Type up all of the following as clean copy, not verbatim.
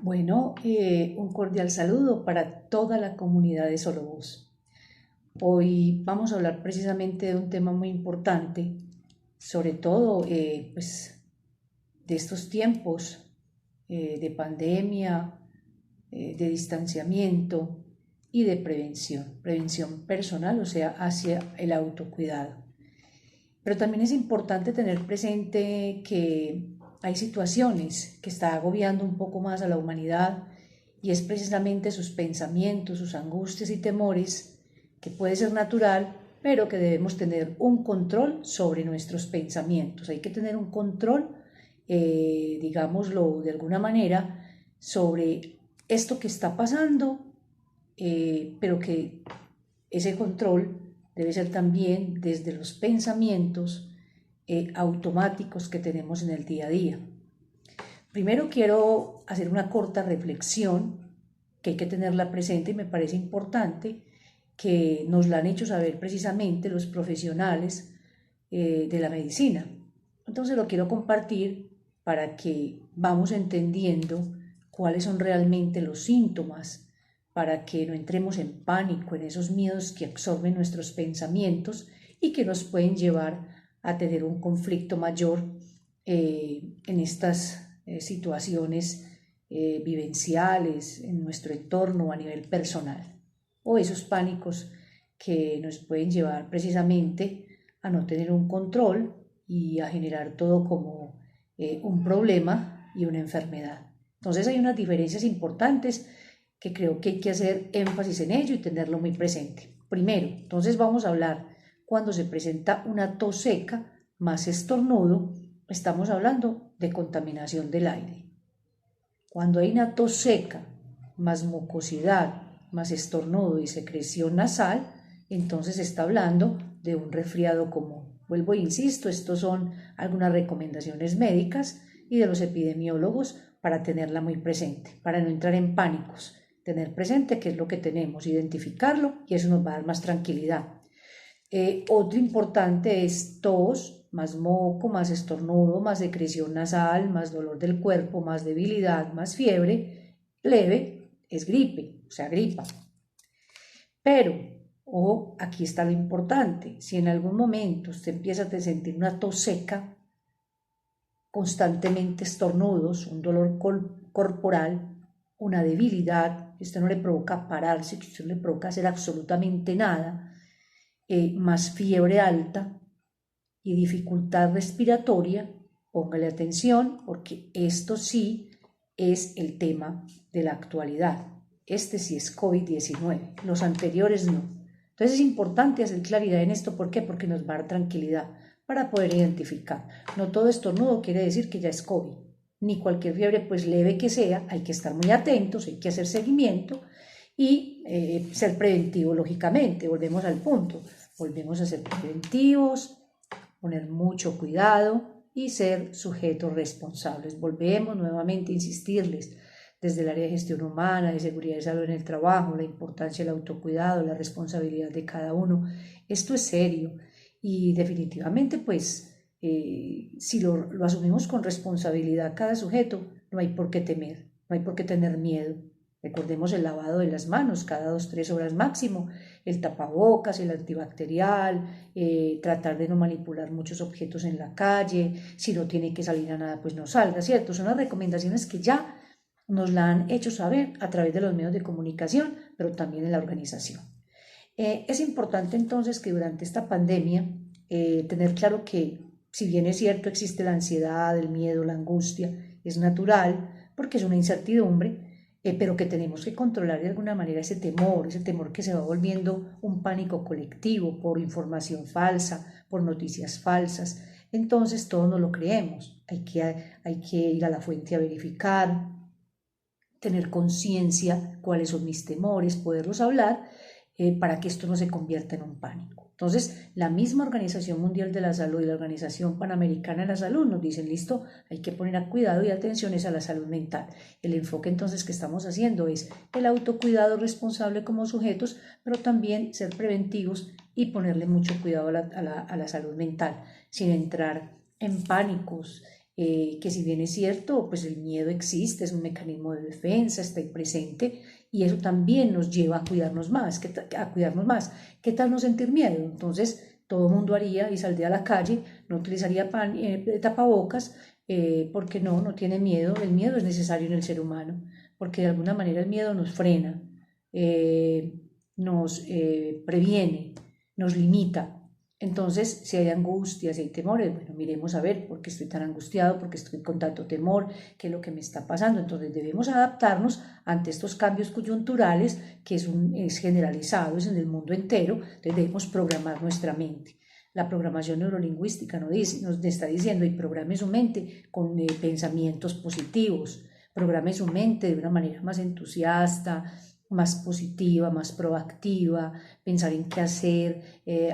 Bueno, un cordial saludo para toda la comunidad de Solobos. Hoy vamos a hablar precisamente de un tema muy importante, sobre todo pues, de estos tiempos de pandemia, de distanciamiento y de prevención personal, o sea, hacia el autocuidado. Pero también es importante tener presente que hay situaciones que está agobiando un poco más a la humanidad y es precisamente sus pensamientos, sus angustias y temores, que puede ser natural, pero que debemos tener un control sobre nuestros pensamientos. Hay que tener un control, digámoslo de alguna manera, sobre esto que está pasando, pero que ese control debe ser también desde los pensamientos automáticos que tenemos en el día a día. Primero quiero hacer una corta reflexión que hay que tenerla presente y me parece importante que nos la han hecho saber precisamente los profesionales de la medicina. Entonces lo quiero compartir para que vamos entendiendo cuáles son realmente los síntomas, para que no entremos en pánico, en esos miedos que absorben nuestros pensamientos y que nos pueden llevar a tener un conflicto mayor en estas situaciones vivenciales, en nuestro entorno a nivel personal, o esos pánicos que nos pueden llevar precisamente a no tener un control y a generar todo como un problema y una enfermedad. Entonces hay unas diferencias importantes que creo que hay que hacer énfasis en ello y tenerlo muy presente. Primero, entonces vamos a hablar cuando se presenta una tos seca más estornudo, estamos hablando de contaminación del aire. Cuando hay una tos seca más mucosidad, más estornudo y secreción nasal, entonces se está hablando de un resfriado común. Vuelvo e insisto, estos son algunas recomendaciones médicas y de los epidemiólogos para tenerla muy presente, para no entrar en pánicos, tener presente qué es lo que tenemos, identificarlo y eso nos va a dar más tranquilidad. Otro importante es tos, más moco, más estornudo, más secreción nasal, más dolor del cuerpo, más debilidad, más fiebre leve, es gripe, o sea, gripa. Pero, ojo, aquí está lo importante, si en algún momento usted empieza a sentir una tos seca, constantemente estornudos, un dolor corporal, una debilidad, que usted no le provoca pararse, que usted no le provoca hacer absolutamente nada, más fiebre alta y dificultad respiratoria, póngale atención porque esto sí es el tema de la actualidad. Este sí es COVID-19, los anteriores no. Entonces es importante hacer claridad en esto. ¿Por qué? Porque nos va a dar tranquilidad para poder identificar. No todo estornudo quiere decir que ya es COVID, ni cualquier fiebre, pues leve que sea, hay que estar muy atentos, hay que hacer seguimiento y ser preventivo, lógicamente. Volvemos al punto, volvemos a ser preventivos, poner mucho cuidado y ser sujetos responsables. Volvemos nuevamente a insistirles desde el área de gestión humana, de seguridad y salud en el trabajo, la importancia del autocuidado, la responsabilidad de cada uno. Esto es serio y definitivamente pues si lo asumimos con responsabilidad cada sujeto, no hay por qué temer, no hay por qué tener miedo. Recordemos el lavado de las manos cada 2-3 horas máximo, el tapabocas, el antibacterial, tratar de no manipular muchos objetos en la calle, si no tiene que salir a nada, pues no salga, ¿cierto? Son las recomendaciones que ya nos la han hecho saber a través de los medios de comunicación, pero también en la organización. Es importante entonces que durante esta pandemia tener claro que si bien es cierto existe la ansiedad, el miedo, la angustia, es natural porque es una incertidumbre, pero que tenemos que controlar de alguna manera ese temor que se va volviendo un pánico colectivo por información falsa, por noticias falsas. Entonces todos no lo creemos, hay que ir a la fuente a verificar, tener conciencia cuáles son mis temores, poderlos hablar para que esto no se convierta en un pánico. Entonces, la misma Organización Mundial de la Salud y la Organización Panamericana de la Salud nos dicen, listo, hay que poner a cuidado y atenciones a la salud mental. El enfoque entonces que estamos haciendo es el autocuidado responsable como sujetos, pero también ser preventivos y ponerle mucho cuidado a la salud mental, sin entrar en pánicos, que si bien es cierto, pues el miedo existe, es un mecanismo de defensa, está ahí presente, y eso también nos lleva a cuidarnos más. A cuidarnos más. ¿Qué tal no sentir miedo? Entonces, todo el mundo haría y saldría a la calle, no utilizaría tapabocas, porque no tiene miedo. El miedo es necesario en el ser humano, porque de alguna manera el miedo nos frena, nos previene, nos limita. Entonces, si hay angustias, si hay temores, bueno, miremos a ver por qué estoy tan angustiado, por qué estoy con tanto temor, qué es lo que me está pasando. Entonces, debemos adaptarnos ante estos cambios coyunturales, que es generalizado, es en el mundo entero. Entonces, debemos programar nuestra mente. La programación neurolingüística nos está diciendo, y programe su mente con pensamientos positivos, programe su mente de una manera más entusiasta, más positiva, más proactiva, pensar en qué hacer,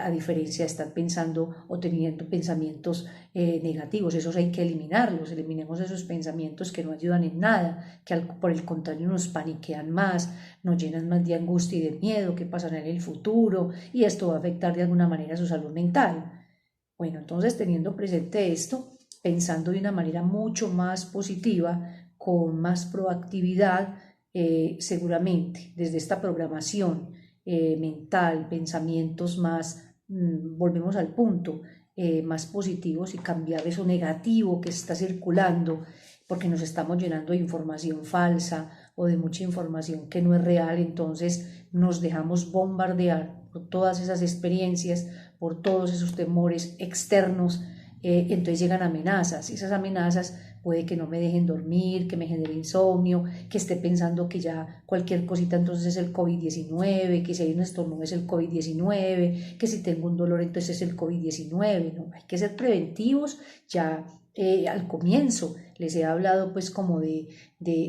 a diferencia de estar pensando o teniendo pensamientos negativos. Esos hay que eliminarlos. Eliminemos esos pensamientos que no ayudan en nada, que por el contrario nos paniquean más, nos llenan más de angustia y de miedo, qué pasará en el futuro, y esto va a afectar de alguna manera su salud mental. Bueno, entonces, teniendo presente esto, pensando de una manera mucho más positiva, con más proactividad, seguramente desde esta programación mental, pensamientos más, volvemos al punto, más positivos, y cambiar eso negativo que está circulando, porque nos estamos llenando de información falsa o de mucha información que no es real. Entonces nos dejamos bombardear por todas esas experiencias, por todos esos temores externos. Entonces llegan amenazas, y esas amenazas puede que no me dejen dormir, que me genere insomnio, que esté pensando que ya cualquier cosita entonces es el COVID-19, que si hay un estornudo es el COVID-19, que si tengo un dolor entonces es el COVID-19. No, hay que ser preventivos. Ya al comienzo les he hablado pues como de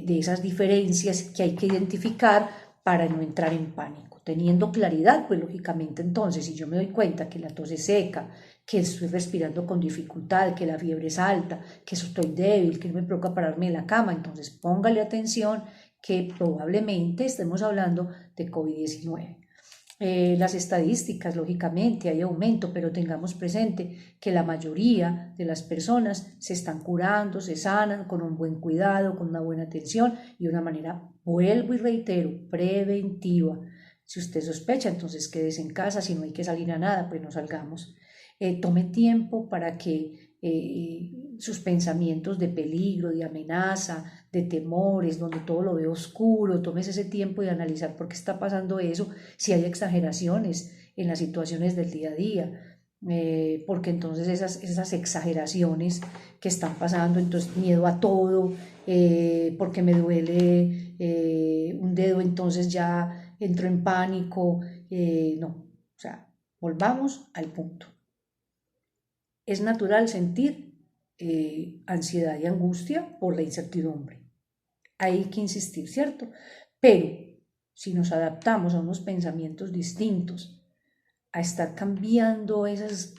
esas diferencias que hay que identificar para no entrar en pánico. Teniendo claridad, pues lógicamente entonces, si yo me doy cuenta que la tos es seca, que estoy respirando con dificultad, que la fiebre es alta, que estoy débil, que no me provoca pararme de la cama, entonces póngale atención, que probablemente estemos hablando de COVID-19. Las estadísticas, lógicamente, hay aumento, pero tengamos presente que la mayoría de las personas se están curando, se sanan con un buen cuidado, con una buena atención y una manera, vuelvo y reitero, preventiva. Si usted sospecha, entonces quédese en casa. Si no hay que salir a nada, pues no salgamos. Tome tiempo para que sus pensamientos de peligro, de amenaza, de temores, donde todo lo ve oscuro, tomes ese tiempo de analizar por qué está pasando eso, si hay exageraciones en las situaciones del día a día, porque entonces esas exageraciones que están pasando, entonces miedo a todo, porque me duele un dedo, entonces ya entro en pánico. No, o sea, volvamos al punto. Es natural sentir ansiedad y angustia por la incertidumbre. Hay que insistir, ¿cierto? Pero si nos adaptamos a unos pensamientos distintos, a estar cambiando esos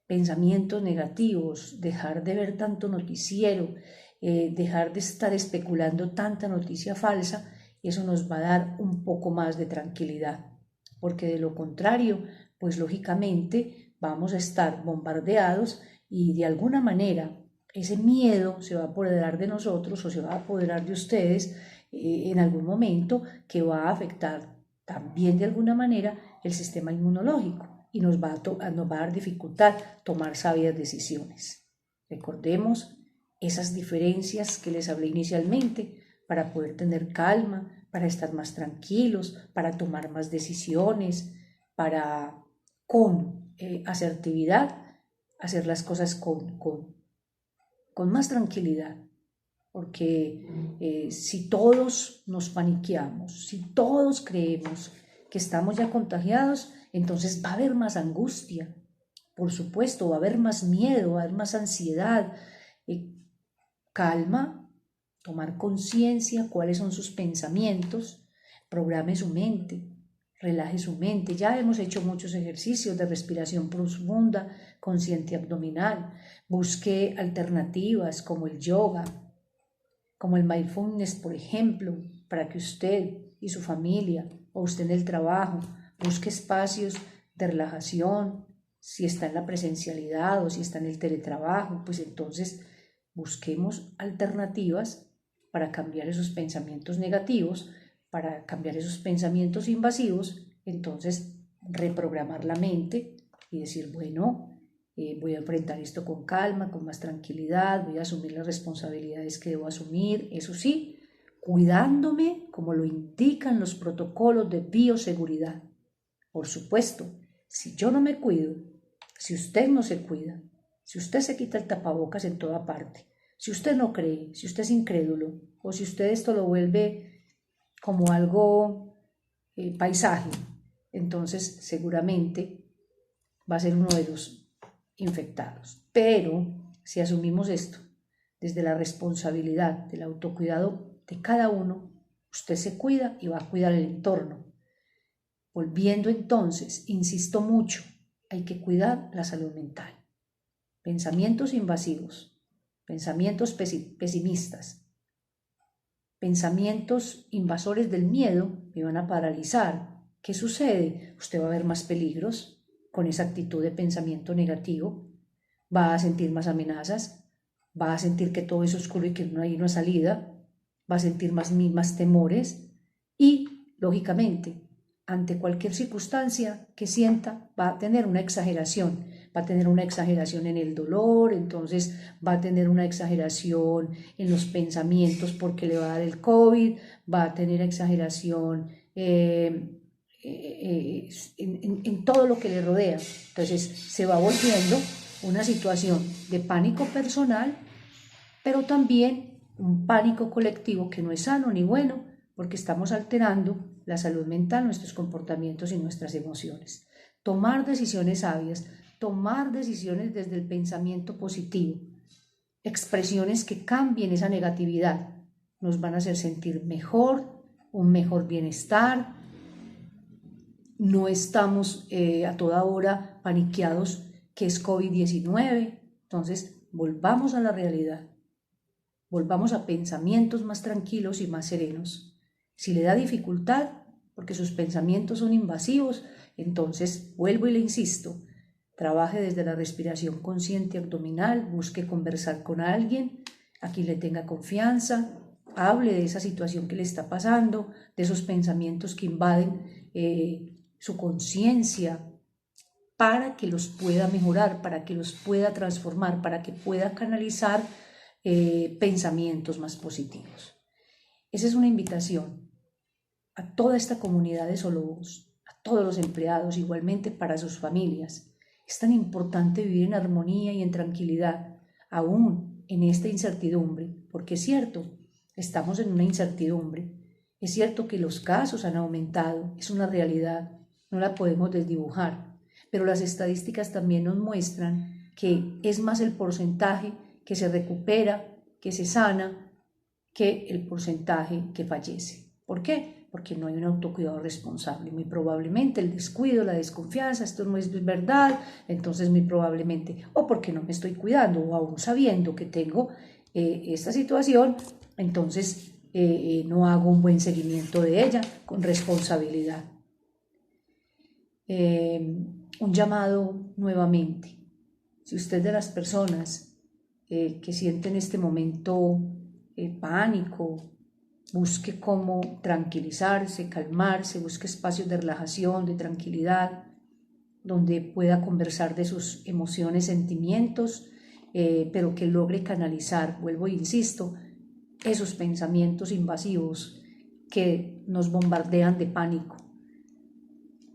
pensamientos negativos, dejar de ver tanto noticiero, dejar de estar especulando tanta noticia falsa, eso nos va a dar un poco más de tranquilidad, porque de lo contrario, pues lógicamente vamos a estar bombardeados, y de alguna manera ese miedo se va a apoderar de nosotros, o se va a apoderar de ustedes en algún momento, que va a afectar también de alguna manera el sistema inmunológico, y nos va a dar dificultad tomar sabias decisiones. Recordemos esas diferencias que les hablé inicialmente, para poder tener calma, para estar más tranquilos, para tomar más decisiones, para con asertividad hacer las cosas con más tranquilidad. Porque si todos nos paniqueamos, si todos creemos que estamos ya contagiados, entonces va a haber más angustia, por supuesto, va a haber más miedo, va a haber más ansiedad. Calma, tomar conciencia cuáles son sus pensamientos, programe su mente, relaje su mente. Ya hemos hecho muchos ejercicios de respiración profunda, consciente abdominal. Busque alternativas como el yoga, como el mindfulness, por ejemplo, para que usted y su familia, o usted en el trabajo, busque espacios de relajación. Si está en la presencialidad o si está en el teletrabajo, pues entonces busquemos alternativas para cambiar esos pensamientos negativos, para cambiar esos pensamientos invasivos. Entonces reprogramar la mente y decir, bueno, voy a enfrentar esto con calma, con más tranquilidad, voy a asumir las responsabilidades que debo asumir, eso sí, cuidándome como lo indican los protocolos de bioseguridad. Por supuesto, si yo no me cuido, si usted no se cuida, si usted se quita el tapabocas en toda parte, si usted no cree, si usted es incrédulo, o si usted esto lo vuelve como algo paisaje, entonces seguramente va a ser uno de los infectados. Pero si asumimos esto desde la responsabilidad del autocuidado de cada uno, usted se cuida y va a cuidar el entorno. Volviendo entonces, insisto mucho, hay que cuidar la salud mental. Pensamientos invasivos, pensamientos pesimistas, pensamientos invasores del miedo me van a paralizar. ¿Qué sucede? Usted va a ver más peligros con esa actitud de pensamiento negativo, va a sentir más amenazas, va a sentir que todo es oscuro y que no hay una salida, va a sentir más temores y, lógicamente, ante cualquier circunstancia que sienta, va a tener una exageración, va a tener una exageración en el dolor, entonces va a tener una exageración en los pensamientos porque le va a dar el COVID, va a tener exageración en todo lo que le rodea. Entonces se va volviendo una situación de pánico personal, pero también un pánico colectivo que no es sano ni bueno, porque estamos alterando la salud mental, nuestros comportamientos y nuestras emociones. Tomar decisiones sabias, tomar decisiones desde el pensamiento positivo, expresiones que cambien esa negatividad, nos van a hacer sentir mejor, un mejor bienestar. No estamos a toda hora paniqueados que es COVID-19. Entonces, volvamos a la realidad. Volvamos a pensamientos más tranquilos y más serenos. Si le da dificultad, porque sus pensamientos son invasivos, entonces vuelvo y le insisto, trabaje desde la respiración consciente abdominal, busque conversar con alguien, a quien le tenga confianza, hable de esa situación que le está pasando, de esos pensamientos que invaden su conciencia, para que los pueda mejorar, para que los pueda transformar, para que pueda canalizar pensamientos más positivos. Esa es una invitación a toda esta comunidad de Solobos, a todos los empleados, igualmente para sus familias. Es tan importante vivir en armonía y en tranquilidad, aún en esta incertidumbre, porque es cierto, estamos en una incertidumbre. Es cierto que los casos han aumentado, es una realidad, no la podemos desdibujar, pero las estadísticas también nos muestran que es más el porcentaje que se recupera, que se sana, que el porcentaje que fallece. ¿Por qué? Porque no hay un autocuidado responsable. Muy probablemente el descuido, la desconfianza, esto no es verdad, entonces muy probablemente, o porque no me estoy cuidando, o aún sabiendo que tengo esta situación, entonces no hago un buen seguimiento de ella con responsabilidad. Un llamado nuevamente. Si usted de las personas que sienten en este momento pánico, busque cómo tranquilizarse, calmarse, busque espacios de relajación, de tranquilidad, donde pueda conversar de sus emociones, sentimientos, pero que logre canalizar, vuelvo e insisto, esos pensamientos invasivos que nos bombardean de pánico.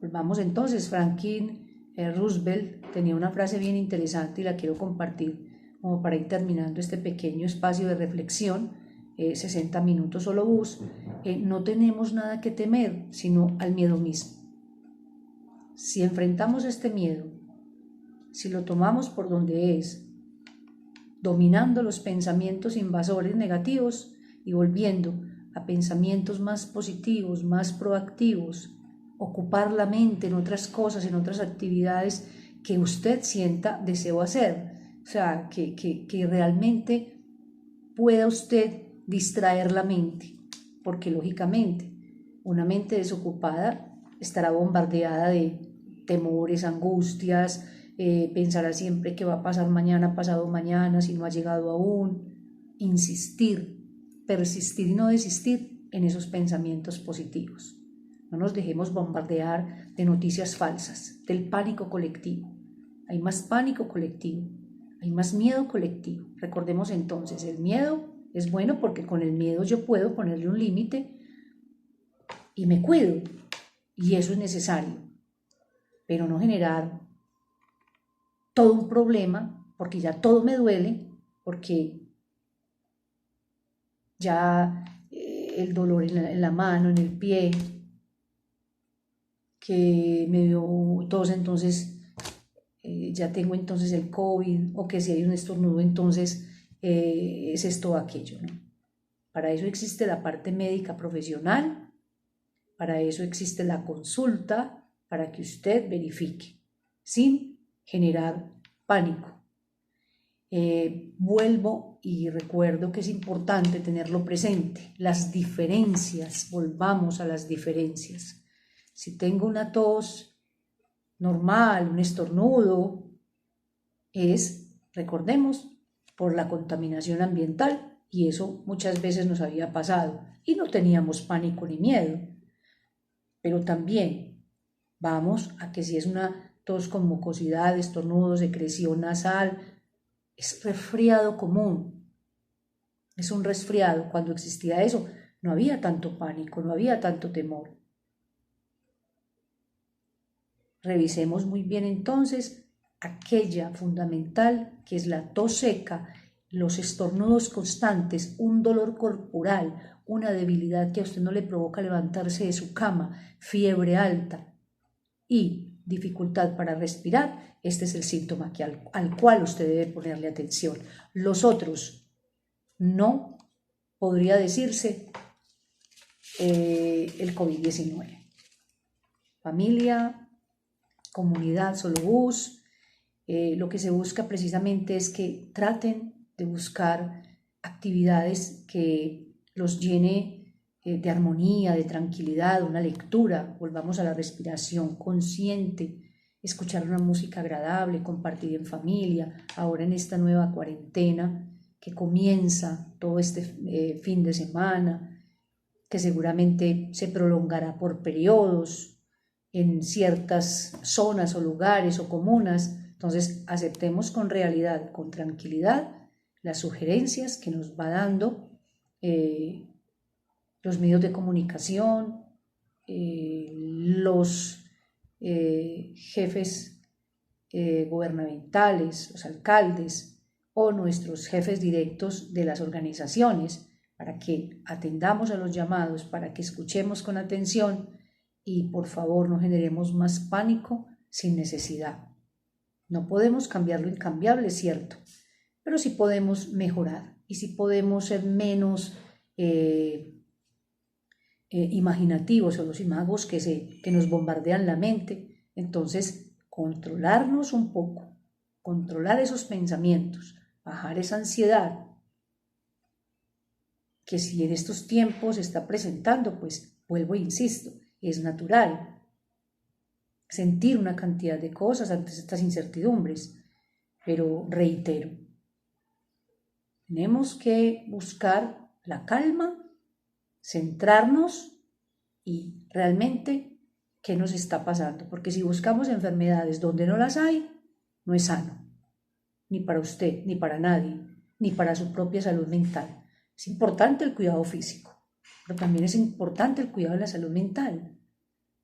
Volvamos entonces, Franklin Roosevelt tenía una frase bien interesante y la quiero compartir como para ir terminando este pequeño espacio de reflexión, 60 minutos solo bus. No tenemos nada que temer sino al miedo mismo. Si enfrentamos este miedo, si lo tomamos por donde es, dominando los pensamientos invasores negativos y volviendo a pensamientos más positivos, más proactivos, ocupar la mente en otras cosas, en otras actividades que usted sienta deseo hacer, o sea, que realmente pueda usted distraer la mente, porque lógicamente una mente desocupada estará bombardeada de temores, angustias, pensará siempre que va a pasar mañana, pasado mañana, si no ha llegado aún. insistir, persistir y no desistir en esos pensamientos positivos. No nos dejemos bombardear de noticias falsas, del pánico colectivo. Hay más pánico colectivo, hay más miedo colectivo. Recordemos entonces, el miedo es bueno porque con el miedo yo puedo ponerle un límite y me cuido, y eso es necesario, pero no generar todo un problema porque ya todo me duele, porque ya el dolor en la mano, en el pie, que me dio tos, entonces ya tengo entonces el COVID, o que si hay un estornudo, entonces es esto o aquello, ¿no? Para eso existe la parte médica profesional, para eso existe la consulta, para que usted verifique, sin generar pánico. Vuelvo y recuerdo que es importante tenerlo presente, las diferencias, volvamos a las diferencias. Si tengo una tos normal, un estornudo, es, recordemos, por la contaminación ambiental, y eso muchas veces nos había pasado y no teníamos pánico ni miedo. Pero también vamos a que si es una tos con mucosidad, estornudo, secreción nasal, es resfriado común, es un resfriado. Cuando existía eso, no había tanto pánico, no había tanto temor. Revisemos muy bien entonces aquella fundamental que es la tos seca, los estornudos constantes, un dolor corporal, una debilidad que a usted no le provoca levantarse de su cama, fiebre alta y dificultad para respirar. Este es el síntoma al cual usted debe ponerle atención. Los otros no podría decirse el COVID-19. Familia, comunidad, solo bus. Lo que se busca precisamente es que traten de buscar actividades que los llene de armonía, de tranquilidad, una lectura. Volvamos a la respiración consciente, escuchar una música agradable, compartir en familia, ahora en esta nueva cuarentena que comienza todo este fin de semana, que seguramente se prolongará por periodos en ciertas zonas o lugares o comunas. Entonces aceptemos con realidad, con tranquilidad, las sugerencias que nos va dando los medios de comunicación, los jefes gubernamentales, los alcaldes o nuestros jefes directos de las organizaciones, para que atendamos a los llamados, para que escuchemos con atención y por favor no generemos más pánico sin necesidad. No podemos cambiar lo incambiable, es cierto, pero sí podemos mejorar y sí podemos ser menos imaginativos o los imagos que nos bombardean la mente. Entonces, controlarnos un poco, controlar esos pensamientos, bajar esa ansiedad que si en estos tiempos se está presentando, pues vuelvo e insisto, es natural sentir una cantidad de cosas ante estas incertidumbres, pero reitero, tenemos que buscar la calma, centrarnos y realmente qué nos está pasando, porque si buscamos enfermedades donde no las hay, no es sano, ni para usted, ni para nadie, ni para su propia salud mental. Es importante el cuidado físico, pero también es importante el cuidado de la salud mental.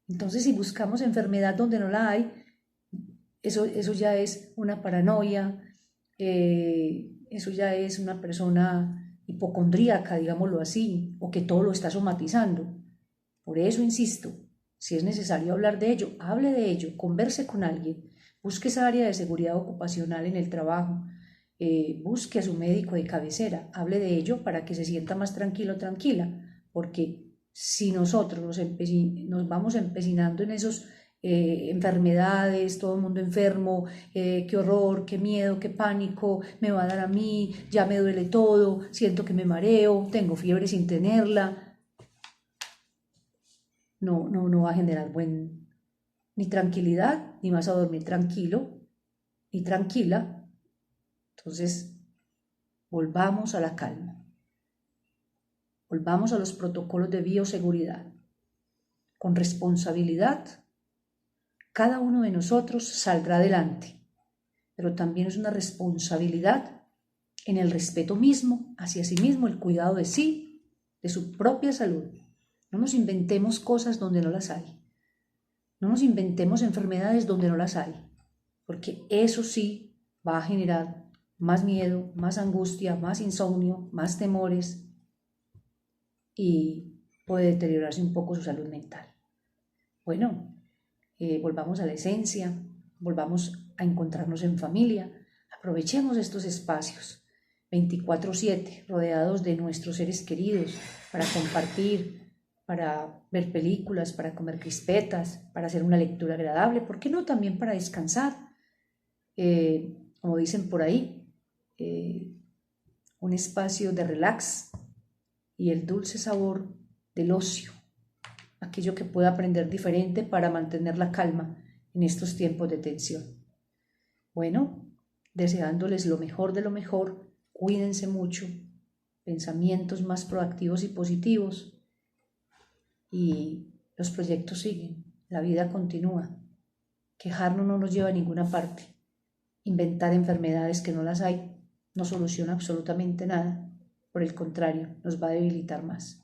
Entonces, si buscamos enfermedad donde no la hay, eso ya es una paranoia, eso ya es una persona hipocondríaca, digámoslo así, o que todo lo está somatizando. Por eso insisto, si es necesario hablar de ello, hable de ello, converse con alguien, busque esa área de seguridad ocupacional en el trabajo, busque a su médico de cabecera, hable de ello para que se sienta más tranquilo, tranquila, porque si nosotros nos vamos empecinando en esos enfermedades, todo el mundo enfermo, qué horror, qué miedo, qué pánico, me va a dar a mí, ya me duele todo, siento que me mareo, tengo fiebre sin tenerla, no va a generar ni tranquilidad, ni vas a dormir tranquilo, ni tranquila. Entonces, volvamos a la calma, volvamos a los protocolos de bioseguridad. Con responsabilidad, cada uno de nosotros saldrá adelante, pero también es una responsabilidad en el respeto mismo hacia sí mismo, el cuidado de sí, de su propia salud. No nos inventemos cosas donde no las hay. No nos inventemos enfermedades donde no las hay, porque eso sí va a generar más miedo, más angustia, más insomnio, más temores y puede deteriorarse un poco su salud mental. Bueno, volvamos a la esencia, volvamos a encontrarnos en familia, aprovechemos estos espacios 24/7 rodeados de nuestros seres queridos para compartir, para ver películas, para comer crispetas, para hacer una lectura agradable, ¿por qué no también para descansar? Como dicen por ahí, un espacio de relax y el dulce sabor del ocio, aquello que pueda aprender diferente para mantener la calma en estos tiempos de tensión. Bueno, deseándoles lo mejor de lo mejor, cuídense mucho, pensamientos más proactivos y positivos y los proyectos siguen, la vida continúa. Quejarnos no nos lleva a ninguna parte. Inventar enfermedades que no las hay no soluciona absolutamente nada, por el contrario, nos va a debilitar más.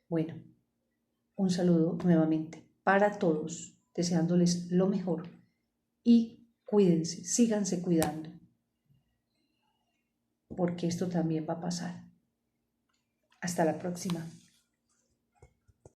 Bueno, un saludo nuevamente para todos, deseándoles lo mejor y cuídense, síganse cuidando, porque esto también va a pasar. Hasta la próxima.